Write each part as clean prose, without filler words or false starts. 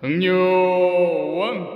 당뇨원.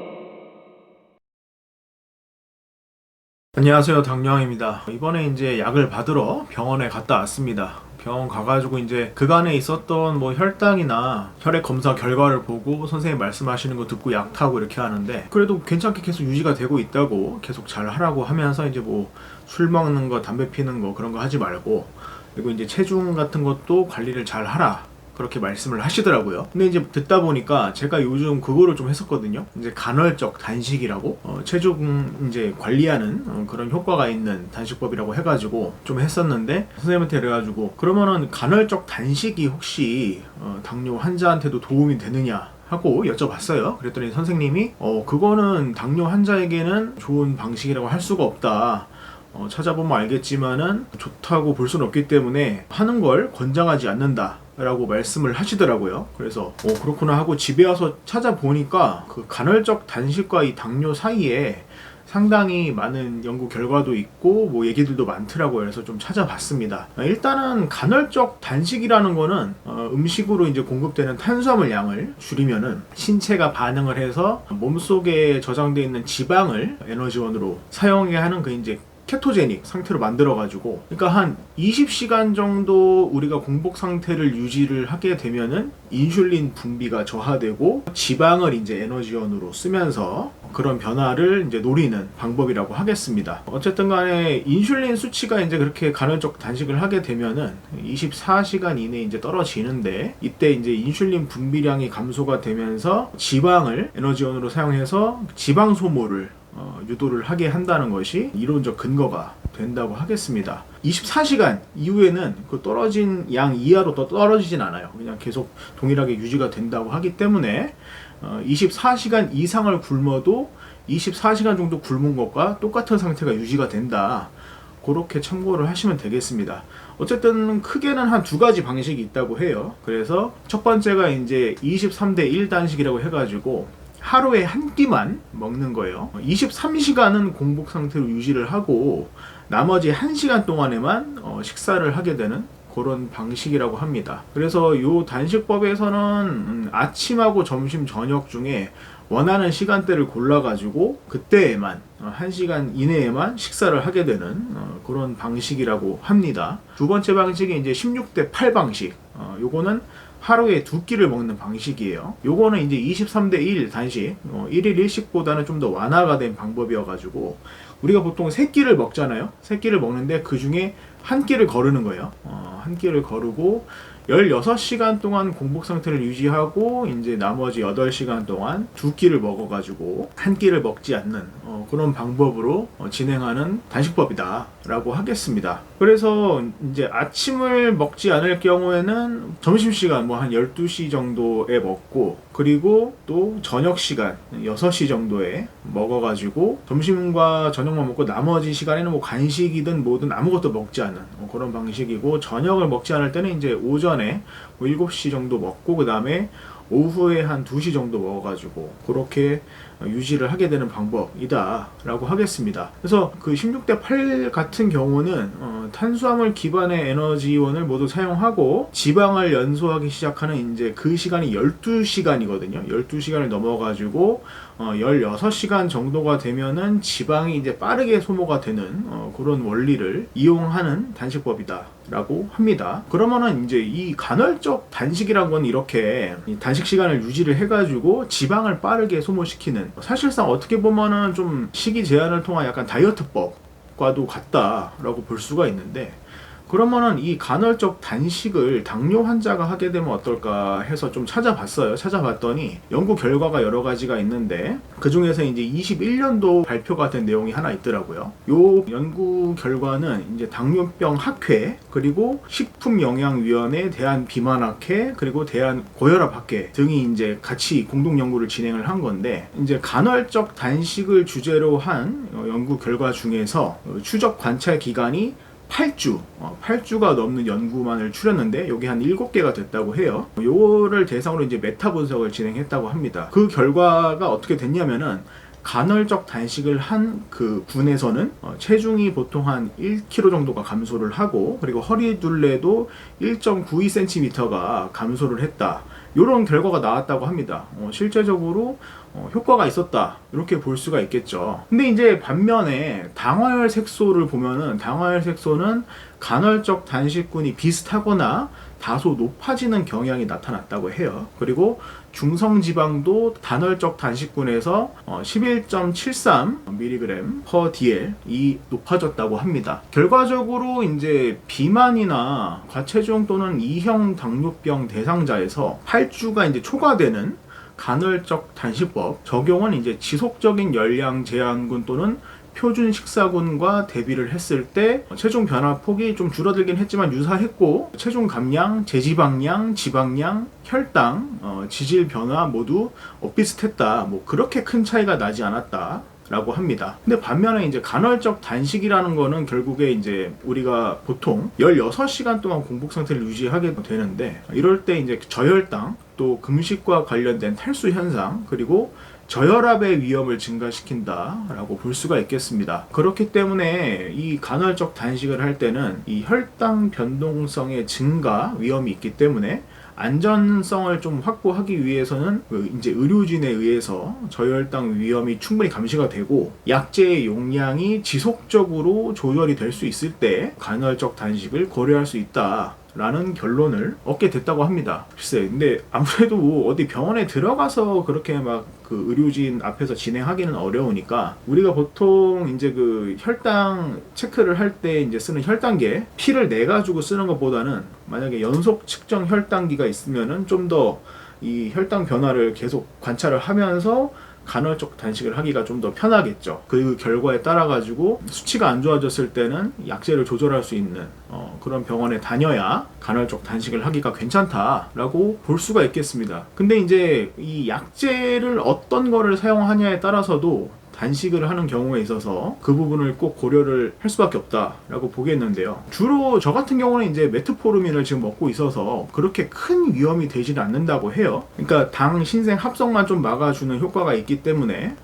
안녕하세요, 당뇨왕입니다. 이번에 이제 약을 받으러 병원에 갔다 왔습니다. 병원 가가지고 이제 그간에 있었던 뭐 혈당이나 혈액 검사 결과를 보고 선생님 말씀하시는 거 듣고 약 타고 이렇게 하는데, 그래도 괜찮게 계속 유지가 되고 있다고, 계속 잘 하라고 하면서 이제 뭐 술 먹는 거, 담배 피는 거 그런 거 하지 말고, 그리고 이제 체중 같은 것도 관리를 잘 하라, 그렇게 말씀을 하시더라고요. 근데 이제 듣다 보니까 제가 요즘 그거를 좀 했었거든요. 이제 간헐적 단식이라고, 체중 이제 관리하는 그런 효과가 있는 단식법이라고 해가지고 좀 했었는데, 선생님한테 그래가지고 그러면은 간헐적 단식이 혹시 당뇨 환자한테도 도움이 되느냐 하고 여쭤봤어요. 그랬더니 선생님이 그거는 당뇨 환자에게는 좋은 방식이라고 할 수가 없다. 찾아보면 알겠지만은 좋다고 볼 수는 없기 때문에 하는 걸 권장하지 않는다 라고 말씀을 하시더라고요. 그래서 그렇구나 하고 집에 와서 찾아보니까 그 간헐적 단식과 이 당뇨 사이에 상당히 많은 연구 결과도 있고 뭐 얘기들도 많더라고요. 그래서 좀 찾아봤습니다. 일단은 간헐적 단식이라는 거는 음식으로 이제 공급되는 탄수화물 양을 줄이면은 신체가 반응을 해서 몸속에 저장되어 있는 지방을 에너지원으로 사용하게 하는 그 이제 케토제닉 상태로 만들어가지고, 그러니까 한 20시간 정도 우리가 공복 상태를 유지를 하게 되면은 인슐린 분비가 저하되고 지방을 이제 에너지원으로 쓰면서 그런 변화를 이제 노리는 방법이라고 하겠습니다. 어쨌든 간에 인슐린 수치가 이제 그렇게 간헐적 단식을 하게 되면은 24시간 이내에 이제 떨어지는데, 이때 이제 인슐린 분비량이 감소가 되면서 지방을 에너지원으로 사용해서 지방 소모를 유도를 하게 한다는 것이 이론적 근거가 된다고 하겠습니다. 24시간 이후에는 그 떨어진 양 이하로 더 떨어지진 않아요. 그냥 계속 동일하게 유지가 된다고 하기 때문에 24시간 이상을 굶어도 24시간 정도 굶은 것과 똑같은 상태가 유지가 된다. 그렇게 참고를 하시면 되겠습니다. 어쨌든 크게는 한 두 가지 방식이 있다고 해요. 그래서 첫 번째가 이제 23대 1 단식이라고 해가지고 하루에 한 끼만 먹는 거예요. 23시간은 공복 상태로 유지를 하고 나머지 1시간 동안에만 식사를 하게 되는 그런 방식이라고 합니다. 그래서 이 단식법에서는 아침하고 점심, 저녁 중에 원하는 시간대를 골라가지고 그때에만 1시간 이내에만 식사를 하게 되는 그런 방식이라고 합니다. 두 번째 방식이 이제 16대 8 방식. 요거는 하루에 2끼를 먹는 방식이에요. 요거는 이제 23대 1 단식, 1일 1식보다는 좀 더 완화가 된 방법이어가지고, 우리가 보통 3끼를 먹잖아요. 3끼를 먹는데 그 중에 한 끼를 거르는 거예요. 한 끼를 거르고 16시간 동안 공복 상태를 유지하고 이제 나머지 8시간 동안 2끼를 먹어가지고 한 끼를 먹지 않는 그런 방법으로 진행하는 단식법이다 라고 하겠습니다. 그래서 이제 아침을 먹지 않을 경우에는 점심시간 뭐 한 12시 정도에 먹고, 그리고 또 저녁시간 6시 정도에 먹어가지고 점심과 저녁만 먹고 나머지 시간에는 뭐 간식이든 뭐든 아무것도 먹지 않는 그런 방식이고, 저녁을 먹지 않을 때는 이제 오전에 뭐 7시 정도 먹고 그 다음에 오후에 한 2시 정도 먹어가지고 그렇게 유지를 하게 되는 방법이다 라고 하겠습니다. 그래서 그 16대 8 같은 경우는 탄수화물 기반의 에너지원을 모두 사용하고 지방을 연소하기 시작하는 이제 그 시간이 12시간이거든요. 12시간을 넘어가지고 16시간 정도가 되면은 지방이 이제 빠르게 소모가 되는 그런 원리를 이용하는 단식법이다 라고 합니다. 그러면은 이제 이 간헐적 단식이란 건 이렇게 단식 시간을 유지를 해가지고 지방을 빠르게 소모시키는, 사실상 어떻게 보면은 좀 식이 제한을 통한 약간 다이어트법과도 같다라고 볼 수가 있는데, 그러면은 이 간헐적 단식을 당뇨 환자가 하게 되면 어떨까 해서 좀 찾아봤어요. 찾아봤더니 연구 결과가 여러 가지가 있는데, 그 중에서 이제 21년도 발표가 된 내용이 하나 있더라고요. 요 연구 결과는 이제 당뇨병 학회, 그리고 식품영양위원회, 대한비만학회, 그리고 대한고혈압학회 등이 이제 같이 공동 연구를 진행을 한 건데, 이제 간헐적 단식을 주제로 한 연구 결과 중에서 추적 관찰 기간이 8주가 넘는 연구만을 추렸는데 여기 한 7개가 됐다고 해요. 요거를 대상으로 이제 메타 분석을 진행했다고 합니다. 그 결과가 어떻게 됐냐면은 간헐적 단식을 한 그 군에서는 체중이 보통 한 1kg 정도가 감소를 하고, 그리고 허리 둘레도 1.92cm가 감소를 했다. 이런 결과가 나왔다고 합니다. 실제적으로 효과가 있었다 이렇게 볼 수가 있겠죠. 근데 이제 반면에 당화혈 색소를 보면은 당화혈 색소는 간헐적 단식군이 비슷하거나 다소 높아지는 경향이 나타났다고 해요. 그리고 중성지방도 단헐적 단식군에서 11.73mg/dl 이 높아졌다고 합니다. 결과적으로 이제 비만이나 과체중 또는 2형 당뇨병 대상자에서 8주가 이제 초과되는 간헐적 단식법 적용은 이제 지속적인 열량 제한군 또는 표준 식사군과 대비를 했을 때 체중 변화 폭이 좀 줄어들긴 했지만 유사했고 체중 감량, 제지방량, 지방량, 혈당, 지질 변화 모두 비슷했다. 뭐 그렇게 큰 차이가 나지 않았다. 라고 합니다. 근데 반면에 이제 간헐적 단식이라는 거는 결국에 이제 우리가 보통 16시간 동안 공복 상태를 유지하게 되는데 이럴 때 이제 저혈당 또 금식과 관련된 탈수 현상 그리고 저혈압의 위험을 증가시킨다라고 볼 수가 있겠습니다. 그렇기 때문에 이 간헐적 단식을 할 때는 이 혈당 변동성의 증가 위험이 있기 때문에 안전성을 좀 확보하기 위해서는 이제 의료진에 의해서 저혈당 위험이 충분히 감시가 되고 약제의 용량이 지속적으로 조절이 될 수 있을 때 간헐적 단식을 고려할 수 있다. 라는 결론을 얻게 됐다고 합니다. 글쎄, 근데 아무래도 어디 병원에 들어가서 그렇게 막 그 의료진 앞에서 진행하기는 어려우니까 우리가 보통 이제 그 혈당 체크를 할 때 이제 쓰는 혈당계 피를 내 가지고 쓰는 것보다는 만약에 연속 측정 혈당기가 있으면은 좀 더 이 혈당 변화를 계속 관찰을 하면서 간헐적 단식을 하기가 좀 더 편하겠죠. 그 결과에 따라 가지고 수치가 안 좋아졌을 때는 약제를 조절할 수 있는 그런 병원에 다녀야 간헐적 단식을 하기가 괜찮다라고 볼 수가 있겠습니다. 근데 이제 이 약제를 어떤 거를 사용하냐에 따라서도 단식을 하는 경우에 있어서 그 부분을 꼭 고려를 할 수밖에 없다라고 보겠는데요. 주로 저 같은 경우는 이제 메트포르민을 지금 먹고 있어서 그렇게 큰 위험이 되지는 않는다고 해요. 그러니까 당 신생 합성만 좀 막아주는 효과가 있기 때문에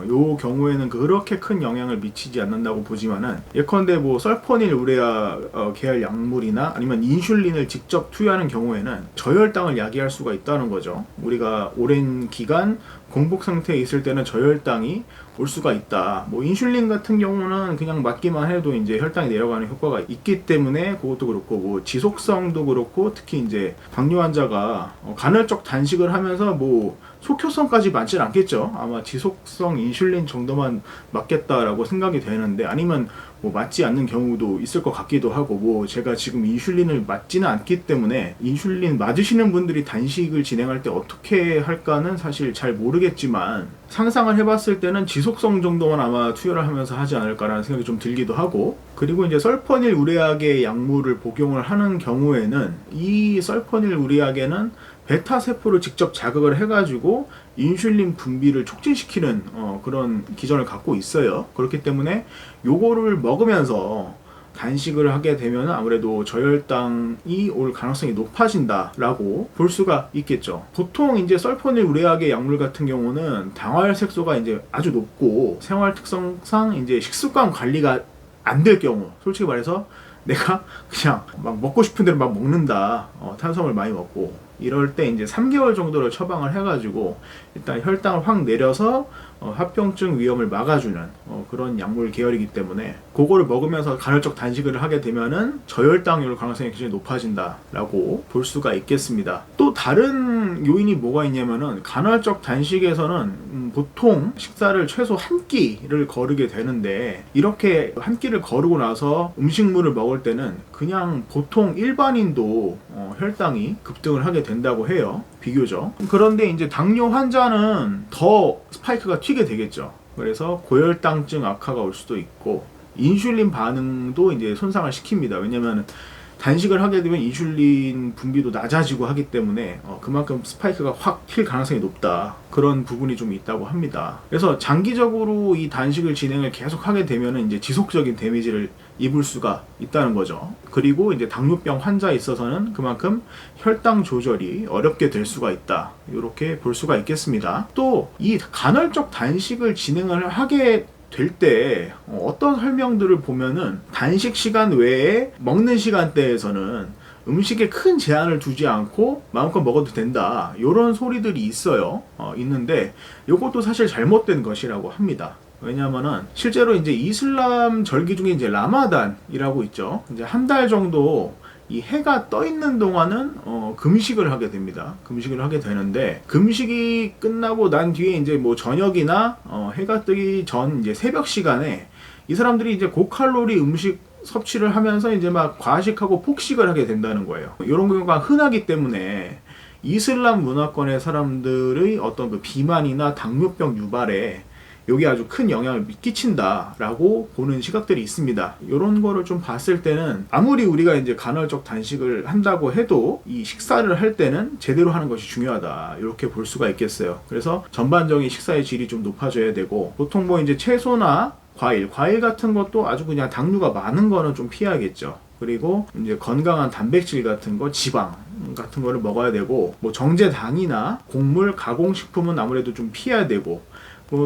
요 경우에는 그렇게 큰 영향을 미치지 않는다고 보지만은 예컨대 뭐 설포닐 우레아 계열 약물이나 아니면 인슐린을 직접 투여하는 경우에는 저혈당을 야기할 수가 있다는 거죠. 우리가 오랜 기간 공복 상태에 있을 때는 저혈당이 올 수가 있다. 뭐 인슐린 같은 경우는 그냥 맞기만 해도 이제 혈당이 내려가는 효과가 있기 때문에 그것도 그렇고 뭐 지속성도 그렇고 특히 이제 당뇨 환자가 간헐적 단식을 하면서 뭐 속효성까지 맞진 않겠죠. 아마 지속성 인슐린 정도만 맞겠다라고 생각이 되는데 아니면 뭐 맞지 않는 경우도 있을 것 같기도 하고 뭐 제가 지금 인슐린을 맞지는 않기 때문에 인슐린 맞으시는 분들이 단식을 진행할 때 어떻게 할까는 사실 잘 모르겠지만 상상을 해봤을 때는 지속성 정도만 아마 투여를 하면서 하지 않을까라는 생각이 좀 들기도 하고 그리고 이제 설포닐 우레아계 약물을 복용을 하는 경우에는 이 설포닐 우레아계는 베타 세포를 직접 자극을 해가지고 인슐린 분비를 촉진시키는 그런 기전을 갖고 있어요. 그렇기 때문에 요거를 먹으면서 단식을 하게 되면 아무래도 저혈당이 올 가능성이 높아진다라고 볼 수가 있겠죠. 보통 이제 설포닐 우레아계 약물 같은 경우는 당화혈 색소가 이제 아주 높고 생활 특성상 이제 식습관 관리가 안 될 경우, 솔직히 말해서 내가 그냥 막 먹고 싶은 대로 막 먹는다. 탄수화물 많이 먹고 이럴 때 이제 3개월 정도를 처방을 해가지고 일단 혈당을 확 내려서 합병증 위험을 막아주는 그런 약물 계열이기 때문에 그거를 먹으면서 간헐적 단식을 하게 되면은 저혈당률 가능성이 굉장히 높아진다라고 볼 수가 있겠습니다. 또 다른 요인이 뭐가 있냐면은 간헐적 단식에서는 보통 식사를 최소 한 끼를 거르게 되는데 이렇게 한 끼를 거르고 나서 음식물을 먹을 때는 그냥 보통 일반인도 혈당이 급등을 하게 된다고 해요. 비교적. 그런데 이제 당뇨 환자는 더 스파이크가 튀게 되겠죠. 그래서 고혈당증 악화가 올 수도 있고 인슐린 반응도 이제 손상을 시킵니다. 왜냐면 단식을 하게 되면 인슐린 분비도 낮아지고 하기 때문에 그만큼 스파이크가 확 튈 가능성이 높다. 그런 부분이 좀 있다고 합니다. 그래서 장기적으로 이 단식을 진행을 계속 하게 되면 이제 지속적인 데미지를 입을 수가 있다는 거죠. 그리고 이제 당뇨병 환자에 있어서는 그만큼 혈당 조절이 어렵게 될 수가 있다. 이렇게 볼 수가 있겠습니다. 또 이 간헐적 단식을 진행을 하게 될 때 어떤 설명들을 보면은 단식 시간 외에 먹는 시간대에서는 음식에 큰 제한을 두지 않고 마음껏 먹어도 된다, 이런 소리들이 있어요. 있는데 이것도 사실 잘못된 것이라고 합니다. 왜냐하면은 실제로 이제 이슬람 절기 중에 이제 라마단이라고 있죠. 이제 한 달 정도 이 해가 떠 있는 동안은 금식을 하게 됩니다. 금식을 하게 되는데, 금식이 끝나고 난 뒤에 이제 뭐 저녁이나 해가 뜨기 전 이제 새벽 시간에 이 사람들이 이제 고칼로리 음식 섭취를 하면서 이제 막 과식하고 폭식을 하게 된다는 거예요. 이런 경우가 흔하기 때문에 이슬람 문화권의 사람들의 어떤 그 비만이나 당뇨병 유발에 여기 아주 큰 영향을 끼친다라고 보는 시각들이 있습니다. 이런 거를 좀 봤을 때는 아무리 우리가 이제 간헐적 단식을 한다고 해도 이 식사를 할 때는 제대로 하는 것이 중요하다, 이렇게 볼 수가 있겠어요. 그래서 전반적인 식사의 질이 좀 높아져야 되고, 보통 뭐 이제 채소나 과일 같은 것도 아주 그냥 당류가 많은 거는 좀 피해야겠죠. 그리고 이제 건강한 단백질 같은 거, 지방 같은 거를 먹어야 되고, 뭐 정제당이나 곡물, 가공식품은 아무래도 좀 피해야 되고,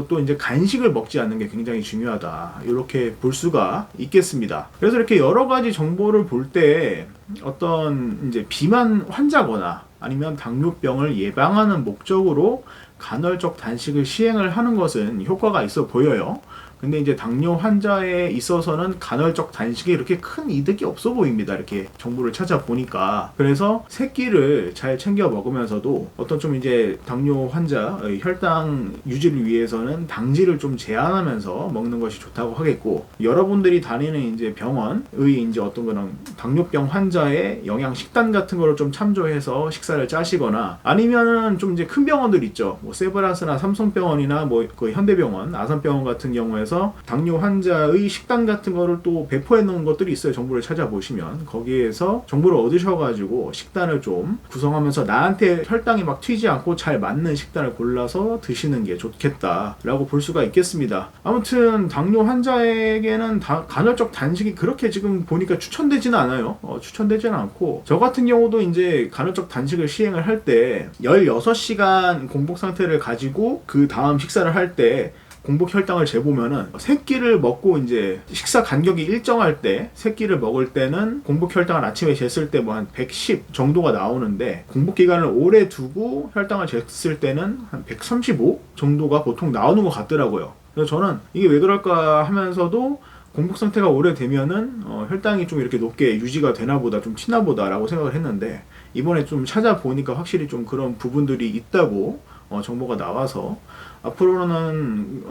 또 이제 간식을 먹지 않는 게 굉장히 중요하다, 이렇게 볼 수가 있겠습니다. 그래서 이렇게 여러 가지 정보를 볼 때 어떤 이제 비만 환자거나 아니면 당뇨병을 예방하는 목적으로 간헐적 단식을 시행을 하는 것은 효과가 있어 보여요. 근데 이제 당뇨 환자에 있어서는 간헐적 단식에 이렇게 큰 이득이 없어 보입니다. 이렇게 정보를 찾아보니까. 그래서 세 끼를 잘 챙겨 먹으면서도 어떤 좀 이제 당뇨 환자의 혈당 유지를 위해서는 당질을 좀 제한하면서 먹는 것이 좋다고 하겠고, 여러분들이 다니는 이제 병원의 이제 어떤 그런 당뇨병 환자의 영양 식단 같은 거를 좀 참조해서 식사를 짜시거나, 아니면은 좀 이제 큰 병원들 있죠. 뭐 세브란스나 삼성병원이나 뭐 그 현대병원, 아산병원 같은 경우에서 당뇨 환자의 식단 같은 거를 또 배포해 놓은 것들이 있어요. 정보를 찾아보시면 거기에서 정보를 얻으셔가지고 식단을 좀 구성하면서 나한테 혈당이 막 튀지 않고 잘 맞는 식단을 골라서 드시는 게 좋겠다라고 볼 수가 있겠습니다. 아무튼 당뇨 환자에게는 간헐적 단식이 그렇게 지금 보니까 추천되지는 않아요. 추천되지는 않고, 저 같은 경우도 이제 간헐적 단식을 시행을 할 때 16시간 공복 상태를 가지고 그 다음 식사를 할 때 공복 혈당을 재보면은 세 끼를 먹고 이제 식사 간격이 일정할 때, 세 끼를 먹을 때는 공복 혈당을 아침에 쟀을 때 뭐 한 110 정도가 나오는데, 공복 기간을 오래 두고 혈당을 쟀을 때는 한 135 정도가 보통 나오는 것 같더라고요. 그래서 저는 이게 왜 그럴까 하면서도 공복 상태가 오래되면은 혈당이 좀 이렇게 높게 유지가 되나 보다, 좀 튀나 보다라고 생각을 했는데, 이번에 좀 찾아보니까 확실히 좀 그런 부분들이 있다고 정보가 나와서 앞으로는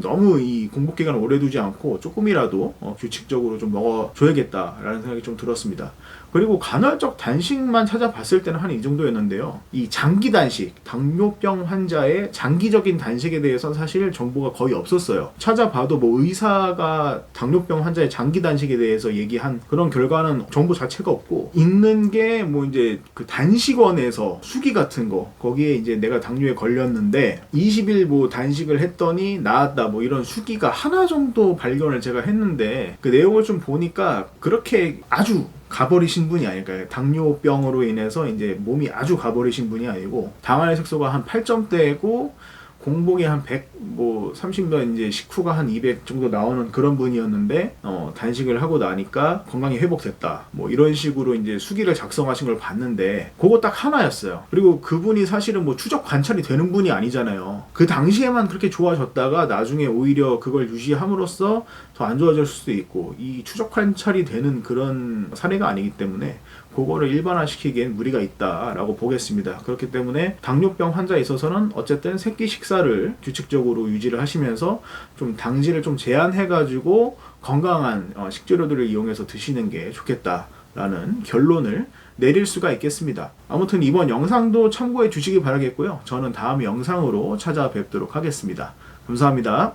너무 이 공복 기간을 오래 두지 않고 조금이라도 규칙적으로 좀 먹어줘야겠다라는 생각이 좀 들었습니다. 그리고 간헐적 단식만 찾아봤을 때는 한 이 정도였는데요. 이 장기 단식, 당뇨병 환자의 장기적인 단식에 대해서는 사실 정보가 거의 없었어요. 찾아봐도 뭐 의사가 당뇨병 환자의 장기 단식에 대해서 얘기한 그런 결과는 정보 자체가 없고, 있는 게 뭐 이제 그 단식원에서 수기 같은 거, 거기에 이제 내가 당뇨에 걸렸는데 20일 뭐 단식을 했더니 나았다, 뭐 이런 수기가 하나 정도 발견을 제가 했는데, 그 내용을 좀 보니까 그렇게 아주 가버리신 분이 아닐까요? 당뇨병으로 인해서 이제 몸이 아주 가버리신 분이 아니고, 당할 색소가 한 8점대고 공복이 한 100, 뭐 30몇 이제 식후가 한 200 정도 나오는 그런 분이었는데, 단식을 하고 나니까 건강이 회복됐다, 뭐 이런 식으로 이제 수기를 작성하신 걸 봤는데, 그거 딱 하나였어요. 그리고 그분이 사실은 뭐 추적 관찰이 되는 분이 아니잖아요. 그 당시에만 그렇게 좋아졌다가 나중에 오히려 그걸 유지함으로써 더 안 좋아질 수도 있고, 이 추적 관찰이 되는 그런 사례가 아니기 때문에 그거를 일반화시키기엔 무리가 있다라고 보겠습니다. 그렇기 때문에 당뇨병 환자에 있어서는 어쨌든 새끼 식사를 규칙적으로 유지를 하시면서 좀 당질을 좀 제한해가지고 건강한 식재료들을 이용해서 드시는 게 좋겠다라는 결론을 내릴 수가 있겠습니다. 아무튼 이번 영상도 참고해 주시기 바라겠고요. 저는 다음 영상으로 찾아뵙도록 하겠습니다. 감사합니다.